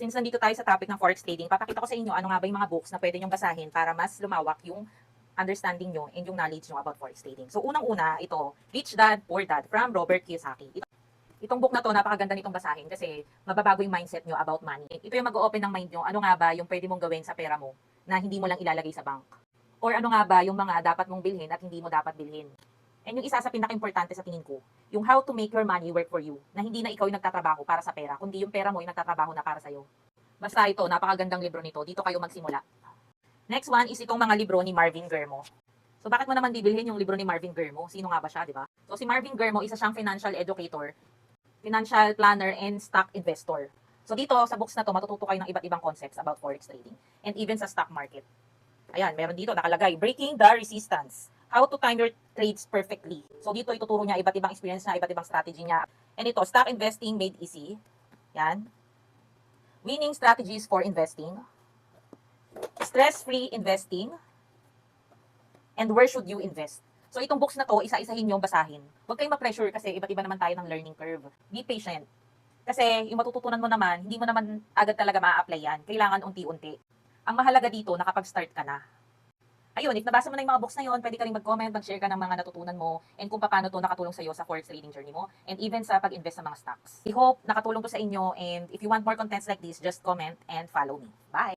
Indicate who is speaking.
Speaker 1: Since nandito tayo sa topic ng forex trading, papakita ko sa inyo ano nga ba yung mga books na pwede nyong basahin para mas lumawak yung understanding nyo and yung knowledge nyo about forex trading. So unang-una, ito, Rich Dad, Poor Dad from Robert Kiyosaki. Itong book na to, napakaganda nitong basahin kasi mababago yung mindset nyo about money. Ito yung mag-o-open ng mind nyo, ano nga ba yung pwede mong gawin sa pera mo na hindi mo lang ilalagay sa bank. Or ano nga ba yung mga dapat mong bilhin at hindi mo dapat bilhin. And yung isa sa pinaka-importante sa tingin ko, yung how to make your money work for you, na hindi na ikaw yung nagtatrabaho para sa pera, kundi yung pera mo yung nagtatrabaho na para sa'yo. Basta ito, napakagandang libro nito, dito kayo magsimula. Next one is itong mga libro ni Marvin Germo. So bakit mo naman bibilhin yung libro ni Marvin Germo? Sino nga ba siya, di ba? So si Marvin Germo, isa siyang financial educator, financial planner, and stock investor. So dito, sa books na to, matututo kayo ng iba't ibang concepts about forex trading and even sa stock market. Ayan, meron dito nakalagay, Breaking the Resistance. How to time your trades perfectly. So dito ituturo niya iba't ibang experience niya, iba't ibang strategy niya. And ito, Stock Investing Made Easy. Yan. Winning Strategies for Investing. Stress-Free Investing. And Where Should You Invest. So itong books na to, isa-isahin yung basahin. Huwag kayong ma-pressure kasi iba't iba naman tayo ng learning curve. Be patient. Kasi yung matututunan mo naman, hindi mo naman agad talaga ma-apply yan. Kailangan unti-unti. Ang mahalaga dito, nakapag-start ka na. Ayun, if nabasa mo na yung mga books na yun, pwede ka rin mag-comment, mag-share ka ng mga natutunan mo, and kung paano to nakatulong sa'yo sa forex trading journey mo, and even sa pag-invest sa mga stocks. I hope nakatulong to sa inyo, and if you want more contents like this, just comment and follow me. Bye!